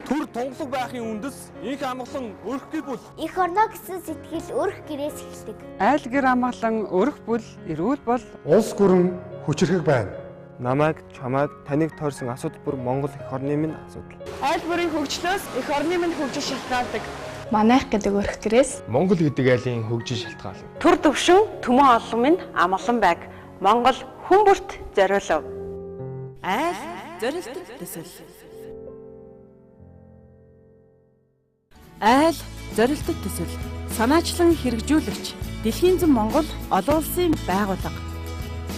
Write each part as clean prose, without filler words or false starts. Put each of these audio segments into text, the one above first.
Төр тунгалаг байхын үндэс инх амгалан өрх гэбүл Эх орно гэсэн сэтгэл өрх гэрээс эхэлдэг. Айл гэр амгалан өрх бүл эрүүл бол улс гүрэн хүчрхэг байна. Намайг, чамайг, таныг тойрсон асуудал бүр Монгол эх орны минь асуудал. айл бүрийн хөгжлөөс эх орны минь хөгжиж шалтгаалдаг. Манайх гэдэг өрх гэрээс Монгол гэдэг айлын хөгжиж шалтгаална. Түр төвшин түмэн олон минь амгалан байг. Монгол хүн бүрт зориулав. Айл зорилтот төсөл. Айл зорилтот төсөл. Санаачлан хэрэгжүүлэгч Дэлхийн зам Монгол олон улсын байгууллага.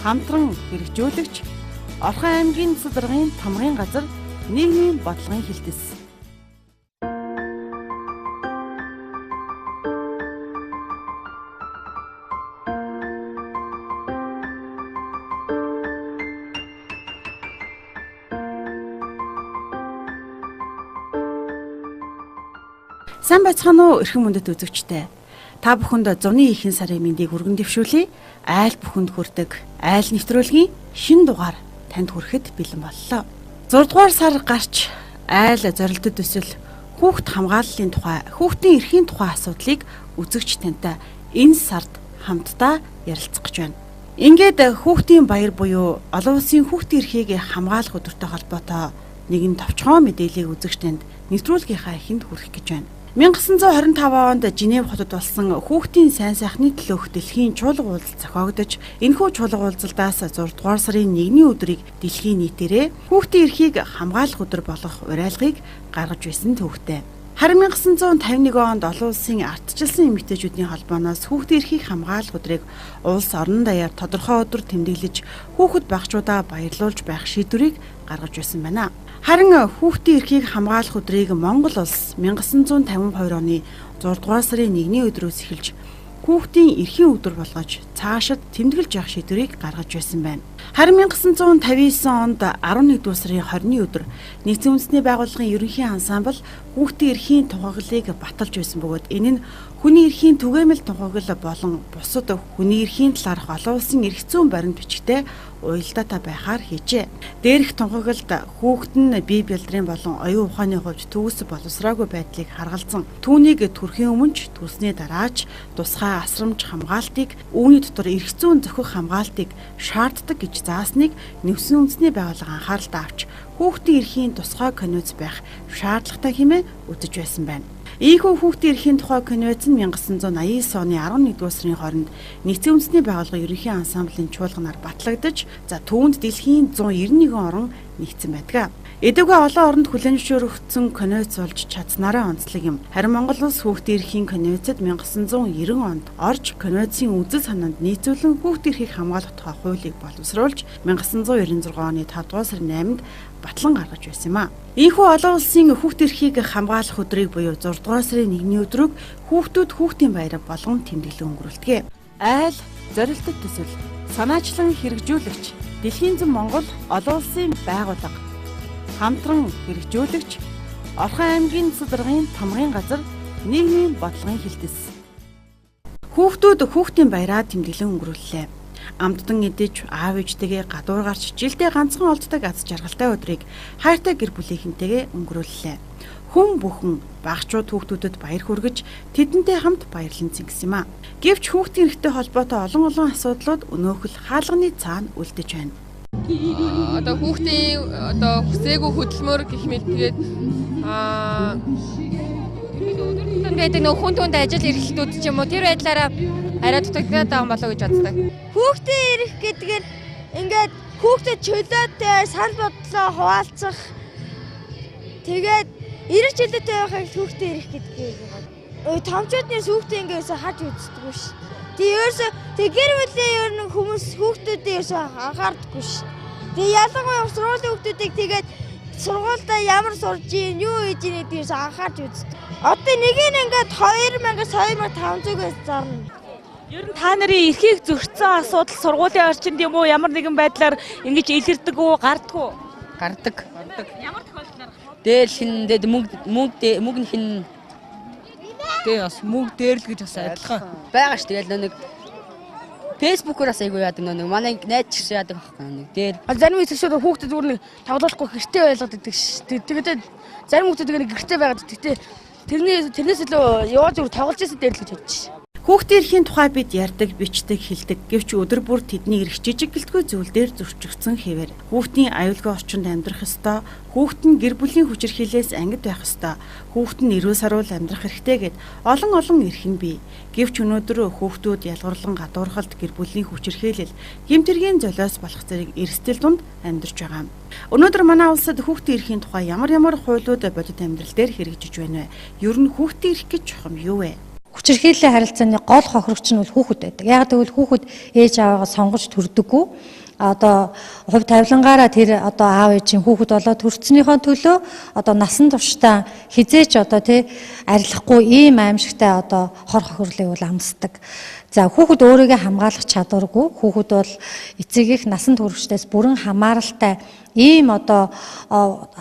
Хамтран хэрэгжүүлэгч Орхон аймгийн Цэцэргийн тамгын газар нийгмийн бодлогын хилдэс. Сайн байцгаана уу эрхэм мөндөд үзэгчтэй. Та бүхэнд зуны ихэнх сарын мэндийг өргөн дэвшүүлье. Айл бүхэнд хүрдэг айл нэвтрүүлгийн шинэ дугаар танд хүрэхэд бэлэн боллоо. 6 дугаар сар гарч айл зорилтод төсөл хүүхд хамгааллын тухай, хүүхдийн эрхийн тухай асуудлыг үзэгч тантай энэ сард хамтдаа ярилцах гэж байна. Ингээд хүүхдийн баяр буюу олон улсын хүүхдийн эрхийг хамгаалах өдөртэй холбоотой нэгэн товчхон мэдээллийг үзэгч танд нэвтрүүлгийнхаа эхэнд хүргэх гэж байна. 1925 онд Женев хотод болсон хүүхдийн сайн сайхны төлөөх дэлхийн чуулга уулзалт зохиогдож, энэхүү чуулга уулзалтаас 6 дугаар сарын 1-ний өдрийг дэлхийн нийтээрээ хүүхдийн эрхийг хамгаалах өдөр болох уриалгыг гаргаж байсан төвхтэй. Харин 1951 онд олон улсын ардчилсан эмэгтэйчүүдийн холбооноос хүүхдийн эрхийг хамгаалах өдрийг улс орон даяар тодорхой өдөр тэмдэглэж, хүүхэд багчуудаа баярлуулж байх шийдвэрийг гаргаж байсан байна. Харин хүүхдийн эрхийг хамгаалах өдрийг Монгол улс 1952 оны 6 дугаар сарын 1-ний өдрөөс эхэлж хүүхдийн эрхийн өдөр болгож цаашид тэмдэглэж явах шийдвэрийг гаргаж байсан байна. Харин 1959 онд 11 дугаар сарын 20-ны өдөр Нийтийн үндэсний байгууллагын ерөнхий ансамбл хүүхдийн эрхийн тунхаглалыг баталж байсан бөгөөд энэ нь хүний эрхийн түгээмэл тунхаглал болон бусад хүний эрхийн талаарх олон улсын эрх зүйн баримт бичгтээ уялдаатай байхаар хийжээ. Дээрх тунхаглалд хүүхэд нь бие бэлдрийн болон оюун ухааны хувьд төгс боловсроогүй байдлыг харгалзан түүнийг төрхийн өмнө төрсний дараач тусгай асрамж хамгаалтыг үүний дотор эрх зүйн зохих хамгаалтыг шаарддаг гэж заасныг Нийтийн үндэсний байгууллага анхааралтай авч хүүхдийн эрхийн тусгай конвенц байх шаардлагатай хэмээн үзэж байсан байна. Ийхүү хүүхдийн эрхийн тухай конвенц нь 1989 оны 11-р сарын 20-нд Нийтийн үндэсний байгууллагын ерөнхий ансамблын чуулганаар батлагдаж, түүнд дэлхийн 191 орн нэгдсэн байдаг. Эдгээр олон оронд хүлээн зөвшөөрөгдсөн конвенц болж чадсанараа онцлог юм. Харин Монгол улс хүүхдийн эрхийн конвенцэд 1990 онд орж конвенцийн үзэл санаанд нийцүүлэн хүүхдийн эрхийг хамгаалах тухай хуулийг боловсруулж 1996 оны 5 дугаар сарын 8-нд батлан гаргаж байсан юм а. Ийхүү олон улсын хүүхдийн эрхийг хамгаалах өдрийг буюу 6 дугаар сарын 1-ний өдрөг хүүхдүүд хүүхдийн баяр болгон тэмдэглэн өнгөрүүлдэг. Айл зорилтот төсөл санаачлан хэрэгжүүлэгч Дэлхийн зам Монгол олон улсын байгууллага. Хамтран хэрэгжүүлэгч Орхон аймгийн Цэцэргийн тамгын газар нийгмийн бодлогын хилдэс. Хүүхдүүд хүүхдийн баяраа тэмдэглэн өнгөрүүллээ. Амтдан эдэж аав ээжтэйгээ гадуур гарч жилдээ ганцхан олддог аз жаргалтай өдрийг хайртай гэр бүлийнхэнтэйгээ өнгөрүүллээ. Хүн бүхэн багчууд хүүхдүүдэд баяр хүргэж тэдэнтэй хамт баярлан зингэсэн юм а. Гэвч хүүхдийн эрхтэй холбоотой олон асуудлууд өнөөхөл хаалганы цаана үлдэж байна. Одоо хүүхдийн хүсээгүй хөдөлмөр гэх мэт тэгээд байдаг нөх хүн түнд ажил эрхлэлтүүд ч юм уу тэр байдлаараа арай дутагдаад байгаа болоо гэж боддог. Хүүхдийн эрх гэдэг нь ингээд хүүхдэд чөлөөтэй санал бодлоо хуваалцах тэгээд эрх чөлөөтэй байхыг хүүхдийн эрх гэдэг юм. Томчуудны хүүхдийн ингээс хаж үздэггүй ш. Тэг гэр бүлийн ер нь хүмүүс хүүхдүүдээ ерөөсөө анхаардаггүй ш. Тэг ялангуяа сургуулийн хүүхдүүдийг тэгээд сургуультай ямар сурж ийн юу хийж ийн гэдгээс анхаарч үздэг. Одоо нэг нь ингээд 2500-аас зарна. Ер нь та нарын эрхийг зөрчсөн асуудал сургуулийн орчинд юм уу ямар нэгэн байдлаар ингэж илэрдэг үү гардаг уу? Гардаг. Ямар тохиолдолд? Дээр шинэдэд мөнгө хин тэгээ бас мөнгө дээр л гэж бас адилхан байгаа ш. Тэгэл нэг фэйсбүүкээс айгүй яадаг нэг манай найз ч яадаг байхгүй нэг дээр. Зарим эцэгчүүд хүүхдэд зүгээр нэг тоглохгүй хэрэгтэй байлгаад идэг ш. Тэгээд зарим хүүхдүүд нэг гэртэй байгаад. Тэгтээ тэрнээс илүү яваа зүгээр тоглож ирсэн дээр л гэж бодож ш. Хүүхдийн эрхийн тухай бид ярьдаг, бичдэг, хэлдэг. Гэвч өдөр бүр тэдний эрх жижиг гэлтгүй зүйлдер зөрчигдсөн хэвээр. Хүүхдийн аюулгүй орчинд амьдрах ёстой, хүүхэд нь гэр бүлийн хүчирхийлээс ангид байх ёстой, хүүхэд нь эрүүл саруул амьдрах хэрэгтэй гэд олон эрх нь бий. Гэвч өнөөдөр хүүхдүүд ялгарлан гадуурхалд гэр бүлийн хүчирхийлэл, гэмтэргийн золиос болох зэрэг эрсдэл дунд амьдарч байгаа. Өнөөдөр манай улсад хүүхдийн эрхийн тухай ямар хуулиуд бодит амьдрал дээр хэрэгжиж байна вэ? Ер нь хүүхдийн эрх гэж чухам юу вэ? Хүчирхийллийн харилцааны гол хохирогч нь бол хүүхэд байдаг. Яг тэгвэл хүүхэд ээж аваагаа сонгож төрдөггүй. Одоо хувь тавилангаараа тэр одоо аав ээжийн хүүхэд болоод төрцснийхөө төлөө одоо насан туршдаа хизээч одоо арилахгүй ийм аимшигтай одоо хор хохирлыг бол амсдаг. За хүүхэд өөрийгөө хамгаалах чадваргүй. Хүүхэд бол эцэг их насан туршдаас бүрэн хамааралтай ийм одоо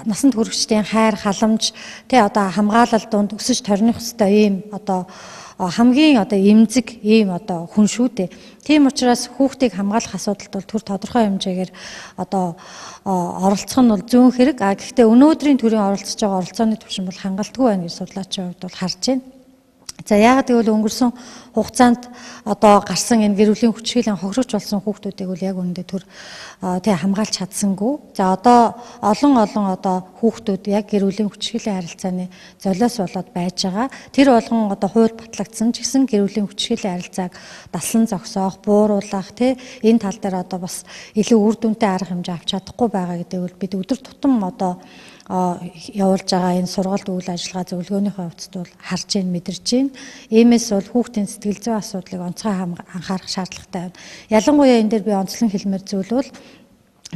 насан туршдын хайр халамж одоо хамгаалал донд өсөж торних ёстой ийм одоо хамгийн одоо эмзэг ийм одоо хүн шүү дээ. Тийм учраас хүүхдийг хамгаалах асуудалд бол төр тодорхой хэмжээгээр одоо оролцох нь бол зүүн хэрэг. Гэхдээ өнөөдрийн төрийн оролцож байгаа оролцооны түвшин бол хангалтгүй байна гэж судлаачийн хувьд бол харж байна. За яагаад гэвэл өнгөрсөн хугацаанд одоо гарсан энэ гэр бүлийн хүчирхийллийн хохирогч болсон хүүхдүүдийг бол яг үүндээ төр хамгаалж чадсангүй. За одоо олон одоо хүүхдүүд яг гэр бүлийн хүчирхийллийн харилцааны золиос болоод байж байгаа. Тэр болгон одоо хууль батлагдсан ч гэсэн гэр бүлийн хүчирхийллийн харилцааг даслан зогсоох, бууруулах энэ тал дээр одоо бас илүү үр дүнтэй арга хэмжээ авч чадахгүй байгаа гэдэг бол бид өдөр тутам одоо явуулж байгаа энэ сургалт үйл ажиллагаа зөвлөгөөнийхөө хувьд бол харж байна, мэдэрч байна. Иймээс бол хүүхдийн сэтгэл зүйн асуудлыг онцгой анхаарах шаардлагатай байна. Ялангуяа энэ дээр би онцлон хэлмээр зүйл бол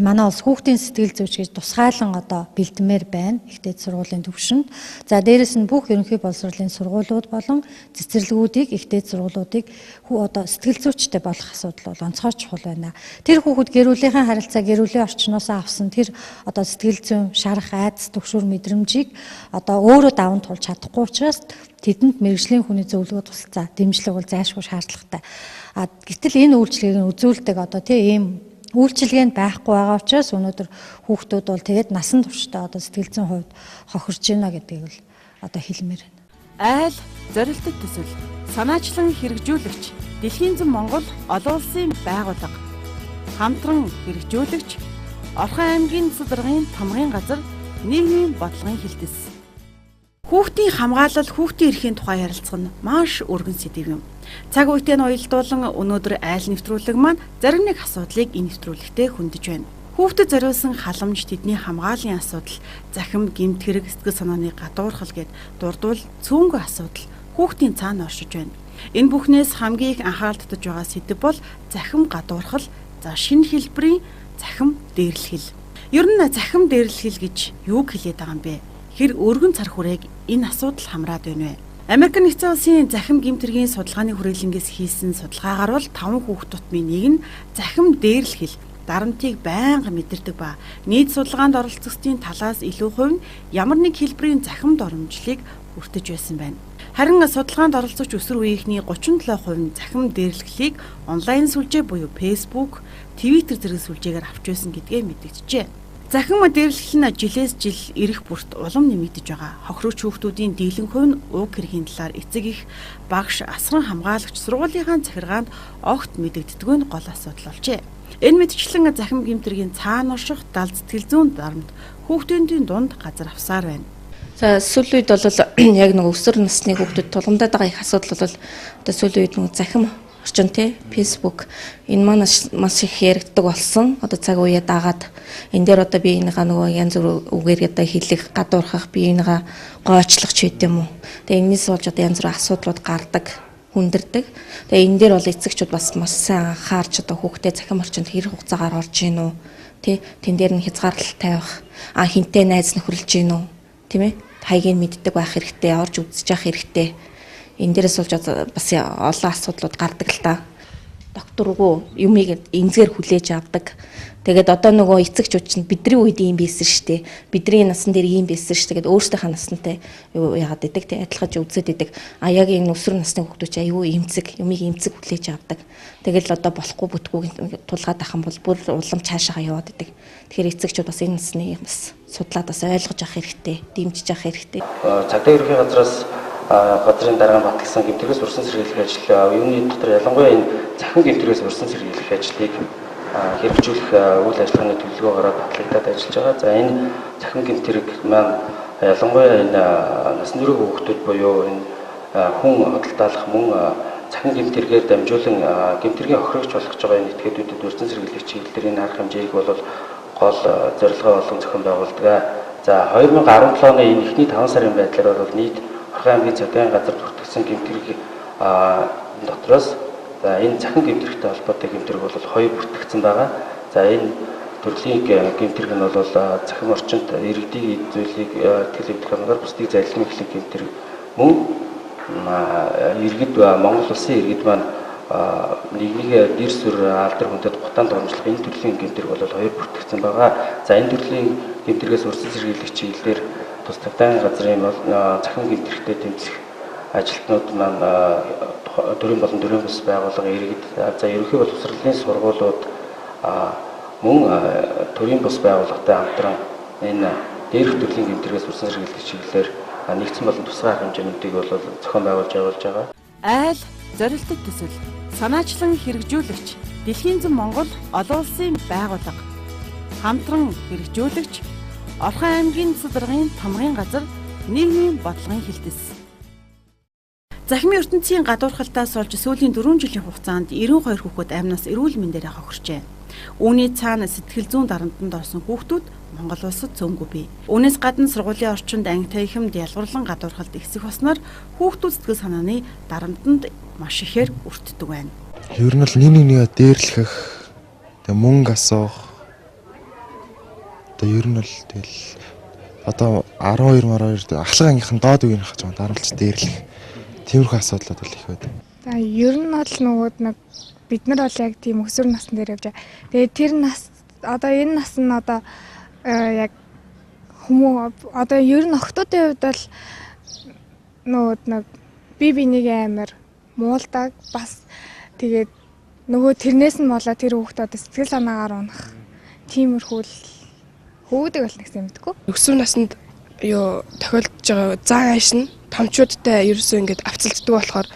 манай улс хүүхдийн сэтгэл зүйч гэж тусгайлан одоо бэлдмээр байна. Ихтэй сургуулийн төвшөнд. За дээрэс нь бүх ерөнхий боловсролын сургуулиуд болон цэцэрлэгүүдийг ихтэй сургуулиудыг одоо сэтгэл зүйчтэй болох асуудал бол онцгой чухал байна. Тэр хүүхэд гэр бүлийнхээ харилцаа гэр бүлийн орчноос авсан тэр одоо сэтгэл зүйн шарах айдас төгшөр мэдрэмжийг одоо өөрөө даван тулж чадахгүй учраас тэдэнд мэрэгжлийн хүний зөвлөгөө тусалцаа дэмжлэг бол зайлшгүй шаардлагатай. Гэтэл энэ үйлчлэгийг үзүүлдэг одоо ийм үйлчилгээнд байхгүй байгаа учраас өнөөдөр хүүхдүүд бол тэгээд насан туршдаа одоо сэтгэл зүйн хувьд хохирж байна гэдгийг л одоо хэлмээр байна. Айл, зорилтот төсөл, санаачлан хэрэгжүүлэгч, Дэлхийн зам Монгол олон улсын байгууллага, хамтран хэрэгжүүлэгч, Орхон аймгийн Цэс даргын тамгын газар, нийгмийн бодлогын хэлтэс. Хүүхдийн хамгаалал, хүүхдийн эрхийн тухай ярилцах нь маш өргөн сэдэв юм. Цаг үетэй нь уялдуулан өнөөдөр айл нэвтрүүлэг маань зарим нэг асуудлыг энэ нэвтрүүлэгтээ хөндөж байна. Хүүхдэд зориулсан халамж, тэдний хамгааллын асуудал, захим, гэмт хэрэг, сэтгэл санааны гадуурхал гэд дурдвал цөөнгүй асуудал хүүхдийн цаана оршиж байна. Энэ бүхнээс хамгийн их анхаарал татаж байгаа сэдэв бол захим гадуурхал, за шинэ хэлбэрийн захим дээрлэхэл. Ер нь захим дээрлэхэл гэж юуг хэлээд байгаа юм бэ? Хэр өргөн цар хүрээг энэ асуудал хамраад байна вэ? Америк нэгдсэн улсын захим гэмтэргийн судалгааны хүрээлэнгээс хийсэн судалгаагаар бол 5 хүүхэд тутмын нэг нь захим дээрлэхэл дарамтыг байнга мэдэрдэг ба нийт судалгаанд оролцогчдын талаас илүү хувь нь ямар нэг хэлбэрийн захим доромжлыг хүртэж байсан байна. Харин судалгаанд оролцогч өсвөр үеийнхний 37% нь захим дээрлэхлийг онлайн сүлжээ буюу Facebook, Twitter зэрэг сүлжээгээр авч байсан гэдгээ мэдэгджээ. Захим дээрлэхэл нь жилээс жил ирэх бүрт улам нэмэгдэж байгаа. Хохирогч хүүхдүүдийн дийлэн хувь нь уг хэргийн талаар эцэг их, багш, асран хамгаалагч сургуулийнхаа захиргаанд огт мэдэгддэггүй нь гол асуудал болжээ. Энэ мэтчлэн захим гэмтэргийн цаана орших дал сэтгэл зүйн дарамт хүүхдүүдийн дунд газар авсаар байна. За сүүлийн үед бол яг нэг өсвөр насны хүүхдүүд тулгамдаад байгаа их асуудал бол одоо сүүлийн үед нэг захим орчин Facebook энэ манаас маш их яригддаг болсон. Одоо цаг үеэ дагаад энэ дээр одоо би энийгээ нөгөө янз бүр үгээр одоо хэлэх, гадуурхах, би энийгээ гойчлох ч гэдэм юм уу. Тэгээ энэс болж одоо янз бүр асуудлууд гардаг, хүндэрдэг. Тэгээ энэ дээр бол эцэгчүүд бас маш сайн анхаарч одоо хүүхдээ захим орчинд хэрэг хугацаагаар орж ийн үү? Тэн дээр нь хязгаарлалт тавих, хинтээ найз нөхөрлж ийн үү? Тийм ээ? Хайгийг мэддэг байх хэрэгтэй, орж үзэж явах хэрэгтэй. Энэ дээрээс болж бас олон асуудлууд гардаг л та. доктор руу юмыг эмзгээр хүлээж авдаг. Тэгээд одоо нөгөө эцэгчүүд чинь бидний үед ийм байсан шүү дээ. Бидний насан дээр ийм байсан шүү дээ. Тэгээд өөрсдийнхээ наснантай юу яагаад идэг те адилхаж үзээд идэг. А яг энэ өсвөр насны хүүхдүүд чинь аюу эмзэг юмыг эмзэг хүлээж авдаг. Тэгэл одоо болохгүй бүтггүй тулгаад ах юм бол бүр улам цаашаа яваад идэг. Тэгэхээр эцэгчүүд бас энэ насны бас судлаад бас ойлгож авах хэрэгтэй, дэмжиж авах хэрэгтэй. Цагдаа ерөнхий газраас газрын дарга баталсан гэмтэргээс урьдчилан сэргийлэх ажил юуны дотор ялангуяа энэ захин гэмтэргээс урьдчилан сэргийлэх ажлыг хэрэгжүүлэх үйл ажиллагааны төлөвлөгөө гараад батлагдаад ажиллаж байгаа. За энэ захин гэмтэрэг маань ялангуяа энэ насан турш хүүхдүүд буюу энэ хүн хөдөлтаалах мөн захин гэмтэргээр дамжуулан гэмтэргийн охирогч болгож байгаа энэ этгээдүүдэд урьдчилан сэргийлэх чиглэлээр энэ арга хэмжээг бол гол зорилгоо болгон зохион байгуулдаг. За 2017 оны энэ эхний 5 сарын байдлаар бол нийт Орхон аймгийн цагдаагийн газарт бүртгэгдсэн гэмтэрэг дотроос за энэ захин гэмтэрэгтэй холбоотой гэмтэрэг бол 2 бүртгэгдсэн байгаа. За энэ төрлийн гэмтэрэг нь бол захин орчинд иргэдийн зүйлийг төлөвлөх хангалтаар бусдыг зайлшгүй эхлэх гэмтэрэг мөн иргэд Монгол улсын иргэд маань нэгнийг дэр сүр алдар хүндэд гутаанд оромжлох энэ төрлийн гэмтэрэг бол 2 бүртгэгдсэн байгаа. За энэ төрлийн гэмтэргээс урьдчилан сэргийлэх чиглэлээр тус цагдаагийн газрын захин гэмтэрэгтэй тэмцэх ажилтнууд маань төрийн болон төрийн бус байгууллага иргэд за ерөнхий боловсролын сургуулиуд мөн төрийн бус байгууллагатай хамтран энэ дээрх төрлийн гэмтэргээс урьдчилан сэргийлэх чиглэлээр нэгдсэн болон тусгай арга хэмжээнүүдийг бол зохион байгуулж явуулж байгаа. Айл, зорилтот төсөл, санаачлан хэрэгжүүлэгч, Дэлхийн зам Монгол олон улсын байгууллага, хамтран хэрэгжүүлэгч, Орхон аймгийн засаг даргын тамгын газар, нийгмийн бодлогын хилтэс. Захимын ертөнцийн гадуурхалтаас олж сүүлийн 4 жилийн хугацаанд 92 хүүхэд амнаас эрүүл мэндээр хохирчээ. Үүний цаана сэтгэл зүйн дарамтанд орсон хүүхдүүд Монгол улсад цөөнгүй бий. Үүнээс гадна сургуулийн орчинд анги танхимд ялгуурлан гадуурхалт ихсэх болсноор хүүхдүүд сэтгэл санааны дарамтанд маш ихээр өртдөг байна. Ер нь бол нэгээ дээрлэх, тэгээ мөнгө асуух. Одоо ер нь бол тэгэл одоо 12 ахлах ангийнхан доод үеийн хаж байгаа дарамтч дээрлэх. Тиймэрхүү асуудлууд бол их байдаг. За ер нь бол нэг бид нар бол яг тийм өсвөр насн дээр явж байгаа. Тэгээ тэр нас одоо энэ нас нь одоо яг хүмүүс одоо ер нь охтуудын хувьд бол нэг биенийг амар муулдаг бас тэгээд нөгөө тэрнээс нь болоо тэр хүүхдүүд сэтгэл санаагаар унах тиймэрхүү хөвгдөг бол нэгсэн мэдгүй. Өсвөр наснд юу тохиолдож байгаа зан ааш нь томчуудтай ерөөсөө ингэж авцалддаг болохоор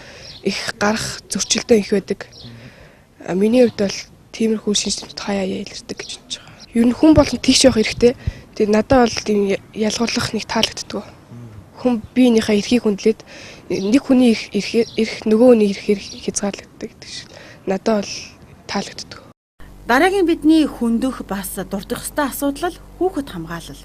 их гарах зөрчилдөөн их байдаг. Миний хувьд бол тиймэрхүү шинжлэлд хаяа ялэрдэг гэж бодож байгаа. Ер нь хүн болон тийш явах хэрэгтэй. Тэгээд надад бол тийм ялгуулах нэг таалагддаг. Хүн биенийхээ эрхийг хүндлээд нэг хүний эрх нөгөө хүний эрхээр хязгаарлагддаг гэдэг шиг. Надад бол таалагддаг. Дараагийн бидний хөндөх бас дурдах ёстой асуудал хүүхэд хамгаалал.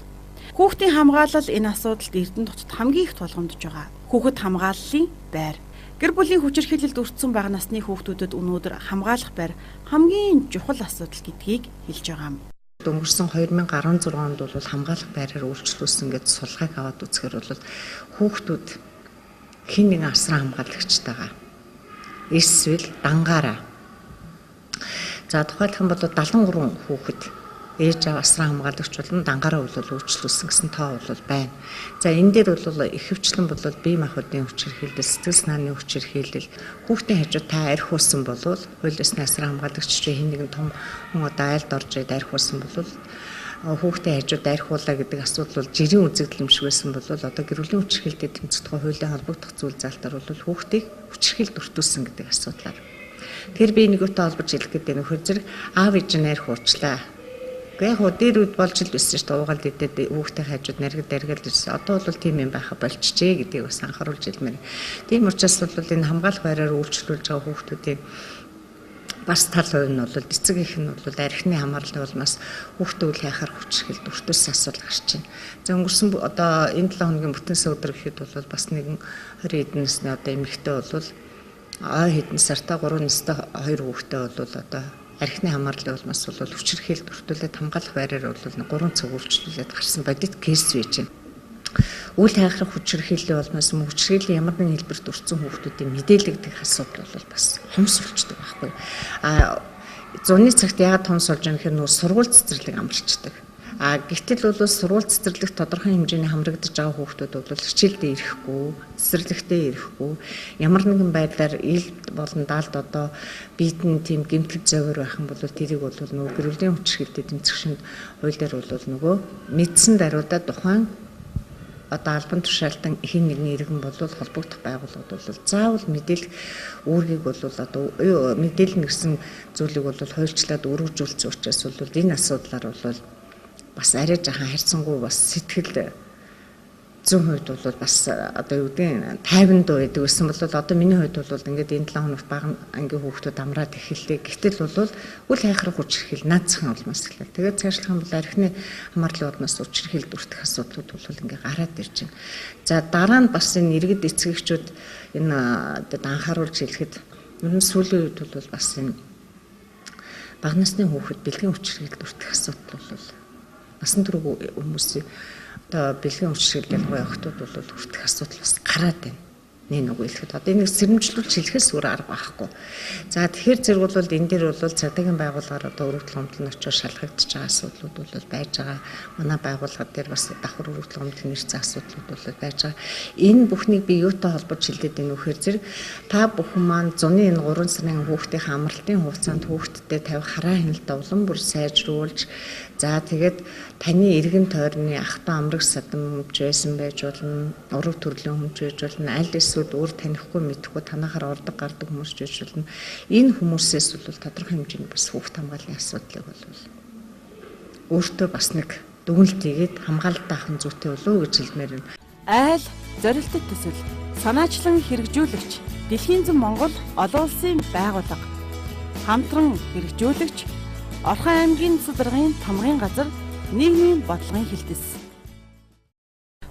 Хүүхдийн хамгаалал энэ асуудалд Эрдэнэ хотод хамгийн их тулгамдж байгаа. Хүүхэд хамгааллын байр. Гэр бүлийн хүчирхийлэлд өртсөн бага насны хүүхдүүдэд өнөөдөр хамгаалах байр хамгийн чухал асуудал гэдгийг хэлж байгаа юм. Өнгөрсөн 2016 онд бол хамгаалах байраар үйлчлүүлсэн гэж сулгайг аваад үзэхээр бол хүүхдүүд хэн нэгэн асран хамгаалагчтайгаа эсвэл дангаараа. За тухайлх юм бол 73 хүүхэд ээж аваа асран хамгаалагч болон дангаараа үйлчлүүлсэн гэсэн тоо бол байна. За энэ дээр бол ихэвчлэн бол бие махбодын хүчирхийлэл, сэтгэл санааны хүчирхийлэл, хүүхдийн хажууд та арх уусан бол хуулиас асран хамгаалагч чинь хэн нэгэн том хүн одоо айлд орж ирээд арх уусан бол хүүхдийн хажууд архиулаа гэдэг асуудал бол жирийн үзэгдэл юм шиг байсан бол одоо гэр бүлийн хүчирхийлэлтэй тэмцэх тухай хуулийн холбогдох зүйл залтаар бол хүүхдийг хүчирхийлэлд өртүүлсэн гэдэг асуудлаар. Тэр би нэгүтэй холбож хэлэх гэдэг нөхөр зэрэг аав ээж нь арх уучлаа. Яг хөө дээр үед болж л байсан шүү дээ. Уугалд идээд хүүхдээ хажууд наригд ирсэн. Одоо бол тийм юм байха болчихжээ гэдгийг бас анхааруулж хэлмээр. Тийм учраас бол энэ хамгаалах байраар үйлчлүүлж байгаа хүүхдүүдийн бас тал хувь нь бол эцэг их нь бол архины хамгаалалтын улмаас хүүхдээ үл яхаар хүчирхийлэлд өртүүлсэн асуудал гарч байна. За өнгөрсөн одоо энэ 7 хоногийн бүтэнсэ өдөр гэхэд бол бас нэгэн 20 эдэн насны одоо эмэгтэй бол хэдэн сартаа 3 настай 2 хүүхдээ бол одоо архины хамгааллын улмаас бол хүчирхийлэлд өртүүлээд хамгаалах байраар бол 3 цаг үйлчлүүлээд гарсан бодит кейс байж байна. үйл хайхрах хүчирхийлэл болмоос хүчирхийллийн ямар нэгэн хэлбэрт өртсөн хүүхдүүдийн мэдээлэгдэх асуудал бол бас хомс болчдөг байхгүй. Зуны цагт яагаад хомс болж байгаа гэхээр нөө сургууль цэцэрлэг амарчдаг. Гэвтэл бол сургууль цэцэрлэгт тодорхой хэмжээний хамрагдаж байгаа хүүхдүүд бол хичээлдээ ирэхгүй, цэцэрлэгтээ ирэхгүй, ямар нэгэн байдлаар ил болон даалд одоо биетэн тийм гэмтэл зовөр байх юм бол тэрийг бол нөгөө гэрүүлийн хүчирхийлэлтэд тэмцэх шинд хууль дээр бол нөгөө мэдсэн даруйдаа тухайн одоо албан тушаалтан хин нэгний иргэн бол холбогдох байгууллагууд бол заавал мэдээлэх үүргийг бол одоо мэдээлэл гэсэн зүйлийг бол хуульчлаад өргөжүүлсэн учраас бол энэ асуудлаар бол бас арай жахан харьцангуй бас сэтгэл зүүн хувьд бол бас одоо юу гэдэг 50 дуу байдаг гэсэн бол одоо миний хувьд бол ингээд энэ 7 хоногт бага ангийн хүүхдүүд амраад эхэллээ. Гэтэл бол үл хайхрах хүчирхийл наад захын улмаас эхлэв. Тэгээд цаашлах юм бол архины хамаарлын уднаас хүчирхийл дүртэх асуудлууд бол ингээд гараад ирж байна. За дараа нь бас энэ иргэд эцэгчүүд энэ анхааруулж хэлэхэд ер нь сүүлийн үед бол бас энэ бага насны хүүхэд бэлгийн хүчирхийл дүртэх асуудал бол насан турш хүмүүсийн одоо бэлгийн хүчирхийл ялгаатай охтууд бол хүртэх асуудал бас гараад байна. Нэг үг хэлэхэд одоо энийг сэрэмжлүүлж хэлэхээс өөр арга байхгүй. За тэгэхээр зэрэг бол энэ дээр бол цагдаагийн байгууллагаар одоо өргөдөл гомдлон очиж шалгагдчих байгаа асуудлууд бол байж байгаа. Манай байгууллага дээр бас давхар өргөдөл гомдлын нэрцэн асуудлууд бол байж байгаа. Энэ бүхнийг би юутай холбож шилдээд байна вэ гэхээр зэрэг та бүхэн маань зуны энэ 3 сарын хүүхдийн амралтын хугацаанд хүүхдтэд тавих хараа хяналтаа улам бүр сайжруулж за тэгээд таны эргэн тойрны ах トゥ амраг садам хүмж байсан байж болно, ураг төрлийн хүмж байж болно, аль эсвэл өөр танихгүй мэдхгүй танахаар ордог гардаг хүмүүс байж болно. Энэ хүмүүсээс бол тодорхой хэмжээний бас хүүхд хамгааллын асуудлыг бол өөртөө бас нэг дүгнэлт хийгээд хамгаалалтаа авах зүйтэй болов уу гэж хэлмээр байна. Айл, зорилтот төсөл, санаачлан хэрэгжүүлэгч, Дэлхийн зам Монгол олон улсын байгууллага, хамтран хэрэгжүүлэгч, Орхон аймгийн Сударгын тамгын газар нийгмийн бодлогын хилдэс.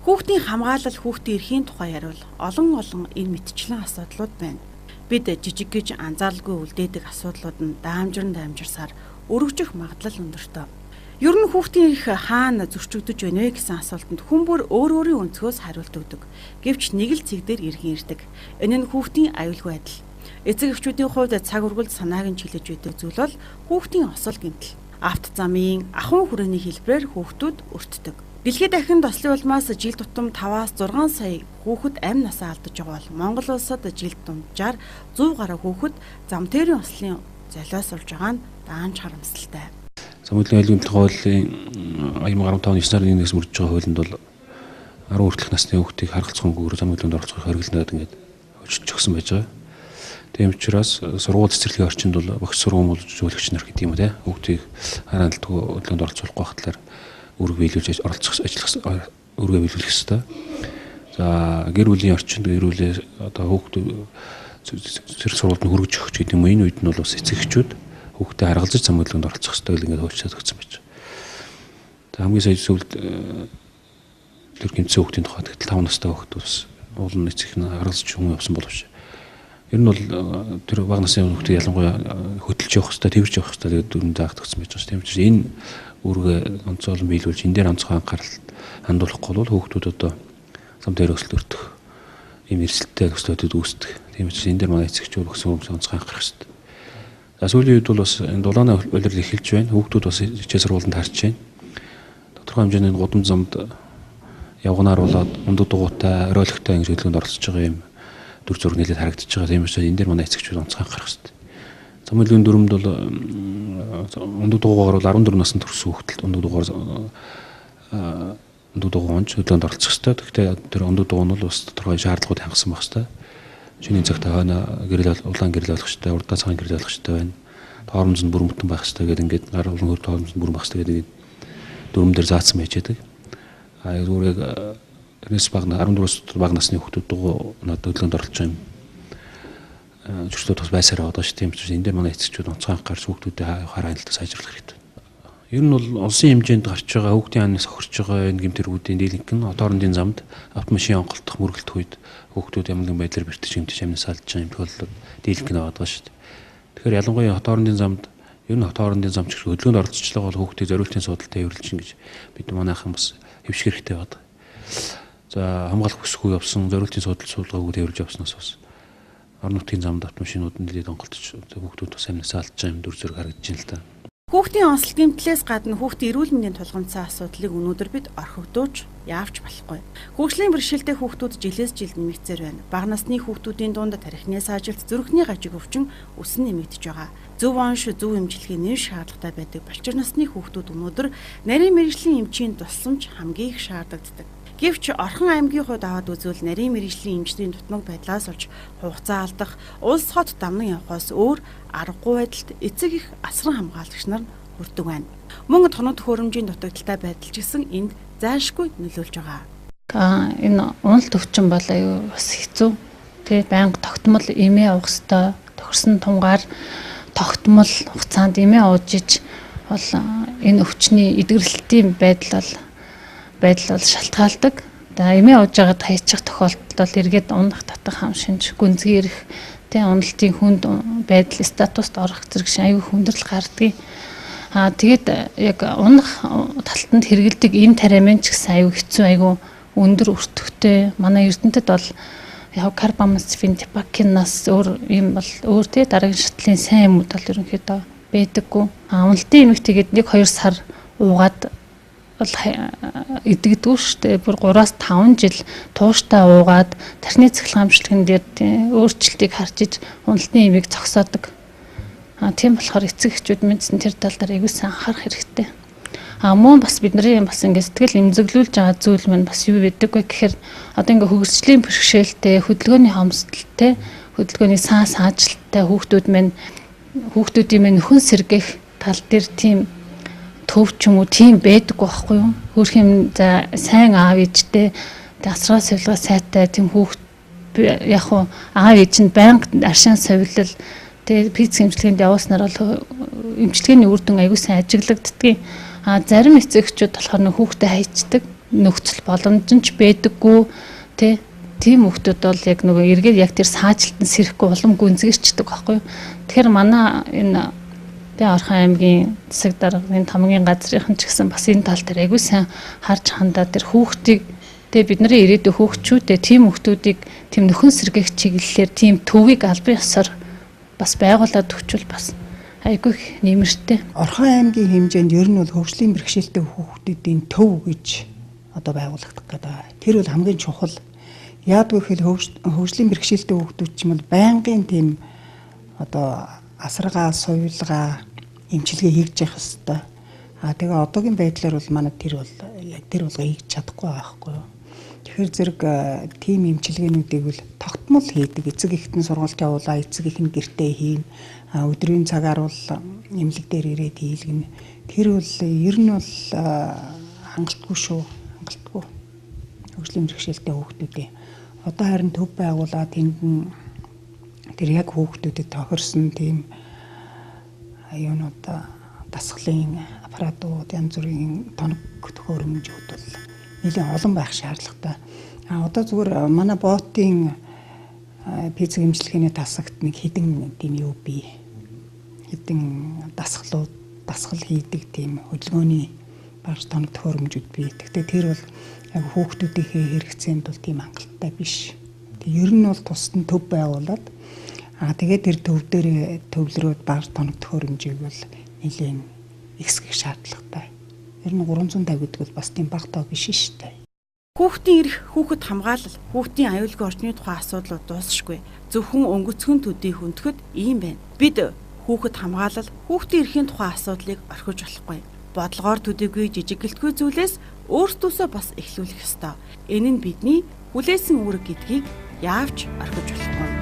Хүүхдийн хамгаалал, хүүхдийн эрхийн тухай ярил олон энэ мэтчлэн асуудлууд байна. Бид жижиг гэж анзааралгүй үлдээдэг асуудлууд нь даамжирсаар өргөжих магадлал өндөртэй. Ер нь хүүхдийн эрх хаана зөрчигдөж байна вэ гэсэн асуултанд хүн бүр өөрийн өнцгөөс хариулт өгдөг. Гэвч нэг л цэг дээр иргэн ирдэг. Энэ нь хүүхдийн аюулгүй адил. Эцэг эхчүүдийн хувьд цаг үргэлж санааг нь чилэж байдаг зүйл бол хүүхдийн осол гэмтэл. Авто замын ахуйн хүрээний хэлбэрээр хүүхдүүд өртдөг. Дэлхийд дахин тослын улмаас жил тутам 5-6 сая хүүхэд амь насаа алдаж байгаа бол Монгол улсад жил дунджаар 100 гаруй хүүхэд зам тэрийн ослын золиос болж байгаа нь даанч харамсалтай. Замын айлын хуулийн 2015 оны 9 сарын 1-ээс үржиж байгаа хуулинд бол 10 хүртэлх насны хүүхдийг харгалзахгүйгээр замын айлд оролцохыг хориглоноод ингээд өчөж өгсөн байж байгаа. Тийм учраас сургууль цэцэрлэгийн орчинд бол багш сургууль зөвлөгч нар гэдэг юм те хүүхдийг хараалтгүй хөдөлгөөнд оролцуулах багтлаар үүрэг биелүүлж оролцох ажиллах үүргээ биелүүлэх ёстой. За гэр бүлийн орчинд гэр бүлээ одоо хүүхдүүд цэцэрлэг сургуульд хөргөж өгч гэдэг юм. Энэ үед нь бол бас эцэгчүүд хүүхдээ харгалзаж зам хөдөлгөөнд оролцох ёстой гэл ингээд хөөцөөд өгсөн байж. За хамгийн сая зөвлөлд тэр гэмцэн хүүхдийн тухайд 5 настай хүүхдүүд бас уулын эцэг нь харгалзаж хүн явсан боловч ер нь бол тэр бага насны хүүхдийг ялангуяа хөдөлж явах хэрэгтэй, тэрвэрж явах хэрэгтэй гэдэг дүрм заагдагдсан байж байгаа. Тийм учраас энэ үүргээ онцгойлон биелүүлж энэ дээр онцгой анхаарал хандуулахгүй бол хүүхдүүд одоо зам дээр өсөлт өртөх ийм эрсдэлтэй төслүүдэд үүсдэг. Тийм учраас энэ дээр манай эцэгчүүд багш хүмүүс онцгой анхаарах хэрэгтэй. За сүүлийн үед бол бас энэ дулааны улирал эхэлж байна. Хүүхдүүд бас хичээл сургуульд харж байна. Тодорхой хэмжээний гудамж замд явганаар болоод ундаг дугуйтай, оройлагтай ингэж хөдөлгөөнд оролцож байгаа юм дүр зураг нэлээд харагдаж байгаа. Тийм учраас энэ дээр манай эцэгчүүд онцгой анхаарах хэрэгтэй. Замын айлын дүрмд бол ундаг дугуйгаар бол 14 наснд төрсөн хүүхдэд ундаг дугуйгоонч хөдөлгөөнд оролцох хэрэгтэй. Гэхдээ тэр ундаг дугуй нь бол бас тодорхой шаардлагууд хангасан байх хэрэгтэй. Шинийн цагт хойно улаан гэрэл болох хэрэгтэй, урдаа цагаан гэрэл болох хэрэгтэй байна. Тоормонд нь бүрэн бүтэн байх хэрэгтэй гэдэг ингээд гар улан хөр тоормонд нь бүрэн байх хэрэгтэй гэдэг дүрм дээр заасан байж байдаг. Зүгээр тэрнээс бага 14-өөс бага насны хүүхдүүд дугуй надад хөдөлгөөнд оролцож байгаа юм. Зөрчлүүд бас байсаар байгаа шүү. Тийм учраас энэ дээр манай эцэгчүүд онцгой анхаарч хүүхдүүдэд хараа хяналтаа сайжруулах хэрэгтэй. Ер нь бол улсын хэмжээнд гарч байгаа хүүхдийн анаас хохирч байгаа энэ гэмтэргүүдийн дийлэнх нь хоорондын замд автомашин онголдох мөргөлдөх үед хүүхдүүд ямар нэгэн байдлаар бэртэж гэмтэж амнаас алдж байгаа юм тохиолдол дийлэнх нь байгаа шүү. Тэгэхээр ялангуяа хоорондын замд ер нь хоорондын замч хөдөлгөөнд оролцож байгаа бол хүүхдийг зориултын судалтай эвэрлж ингэж бид манайхан бас хөвших хэрэгтэй байдаг. За хамгаалах хүсэхгүй явсан, зорилтын судалгаагүй тээвэрлж явснаас бас орон нутгийн замд автомашинууд нэлээд онголтож хүүхдүүд бас амнасаа алдж байгаа юм дүр зураг харагдаж байна л да. Хүүхдийн онцлог гэмтлээс гадна хүүхдийн эрүүл мэндийн тулгамдсан асуудлыг өнөөдөр бид орхигдуулж яавч болохгүй. Хөгжлийн бэрхшээлтэй хүүхдүүд жилээс жилд нэмэгцээр байна. Бага насны хүүхдүүдийн дунд тархины саажилт, зүрхний гажиг өвчин өсөн нэмэгдэж байгаа. Зөв онш, зөв эмчилгээний шаардлагатай байдаг балчир насны хүүхдүүд өнөөдөр нарийн мэрэгжлийн эмчийн тусламж хамгийн их шаардлагатай. Гэвч Орхон аймгийн хувьд аваад үзвэл нарийн мэрэгжлийн эмчдийн дутмаг байдлаас олж хугацаа алдах, улс хот дамнан явахаас өөр аргагүй байдалд эцэг их асран хамгаалагч нар хүрдэг байна. Мөн тоног төхөөрөмжийн дутагдaltaй байдал ч гэсэн энд зайлшгүй нөлөөлж байгаа. Энэ уналт өвчин бол аюу бас хэцүү. Тэгээ байнга тогтмол эмээ уух ёстой. Тохирсон тунгаар тогтмол хугацаанд эмээ ууж иж бол энэ өвчний эдгэрэлтийн байдал бол шалтгаалдаг. Эмээ ууж байгаад хаячих тохиолдолд бол эргээд унах, татах, хам шинж, гүнзгий ирэх, уналтын хүнд байдал статуст орох зэрэг аюу хүндрэл гардгийг. Тэгээд яг унах талтанд хэрэгэлдэг эм тариамын ч гэсэн аюу хэцүү, аюу өндөр өртөгтэй. Манай Эрдэнэтэд бол яг карбамазепин, типакинаас өөр юм бол өөр тий дараагийн шатлын сайн юмуд бол ерөнхийдөө байдаггүй. Уналтын эмэг тэгээд 1-2 сар уугаад идэгдүү штэ. Бүр 3-5 жил тууштай уугаад тархины цэглэн хамшлагын дээр өөрчлөлтийг харж иж уналтын эмийг зогсоодог. Тийм болохоор эцэг эхчүүд мэдсэн тэр тал дээр аягүй анхаарах хэрэгтэй. Мөн бас бидний бас ингээд сэтгэл эмзэглүүлж байгаа зүйл маань бас юу байдаг вэ гэхээр одоо ингээд хөгжлийн бэрхшээлтэй, хөдөлгөөний хомсдолтой, хөдөлгөөний саажилттай хүүхдүүдийн нөхөн сэргэх тал дээр тийм төв ч юм уу тийм байдаг байхгүй юу? Хөрх юм за сайн аав ээжтэй асраа сувилгаа сайтай тийм хүүхд яг хуу аав ээж нь байнга аршин совилал тэгээ пиц эмчилгээнд явуулснаар бол эмчилгээний үр дүн аягүй сайн ажиглагддаг. Зарим эцэгчүүд болохоор нөх хүүхдэд хайчдаг, нөхцөл боломж нь ч байдаггүй тийм хүүхдүүд бол яг нөгөө эргээд яг тэр саажилтан сэрэхгүй улам гүнзгийчдэг байхгүй юу? Тэгэхээр манай энэ Орхон аймгийн засаг даргын тамгийн газрынхан ч гэсэн бас энэ тал дээр аягүй сайн харж хандаа тэр хүүхдийг бидний ирээдүйн хүүхчүүдээ тийм хүүхдүүдийг тийм нөхөн сэргээх чиглэлээр тийм төвийг албан ёсоор бас байгуулад өгчүүл бас айгүй нэмэртэй. Орхон аймгийн хэмжээнд ер нь бол хөгжлийн бэрхшээлтэй хүүхдүүдийн төв гэж одоо байгуулагдах гэдэг. Тэр бол хамгийн чухал. Яадгүй хэл хөгжлийн бэрхшээлтэй хүүхдүүд ч юм бол байнгын тийм одоо асаргаа, суйлгаа, эмчилгээ хийж явах хэрэгтэй. Тэгээ одоогийн байдлаар бол манай тэр болгоо хийж чадахгүй байхгүй юу. Тэгэхээр зэрэг тийм эмчилгээнүүдийг бол тогтмол хийдэг. Эцэг эхтэн сургалт явуулаа, эцэг их нь гэртээ хийн. Өдрийн цагаар бол эмнэлэг дээр ирээд хийлгэнэ. Тэр бол ер нь бол хангалтгүй шүү. Хангалтгүй. Хөгжлийн бэрхшээлтэй хүүхдүүдээ одоо харин төв байгуулаад тэнд тэр яг хүүхдүүдэд тохирсон тийм юунууд дасгалын аппаратууд, янз бүрийн тоног төхөөрөмжүүд бол нэлээд олон байх шаардлагатай. Одоо зүгээр манай боотын пиц эмчилгээний тасагт нэг хэдэн тийм юу бий. Хэдэн дасгал хийдэг тийм хөдөлгөөний багш тоног төхөөрөмжүүд бий. Гэхдээ тэр бол яг хүүхдүүдийнхээ хэрэгцээнд бол тийм хангалттай биш. Ер нь бол тусад нь төв байгуулад тэгээд тэр төв дээр төвлөрөөд багш тоног төхөөрөмжийг бол нэлээд ихсгэх шаардлагатай. Ер нь 350 гэдэг бол бас тийм бага тоо биш шүү дээ. Хүүхдийн эрх, хүүхэд хамгаалал, хүүхдийн аюулгүй орчны тухай асуудлууд дуусахгүй. Зөвхөн өнгөцгөн төдий хөндөд ийм байна. Бид хүүхэд хамгаалал, хүүхдийн эрхийн тухай асуудлыг орхиж болохгүй. Бодлогоор төдийгүй жижиг гэлтгүй зүйлээс өөрсдөөсөө бас эхлүүлэх ёстой. Энэ нь бидний хүлээсэн үүрэг гэдгийг яавч орхиж болохгүй.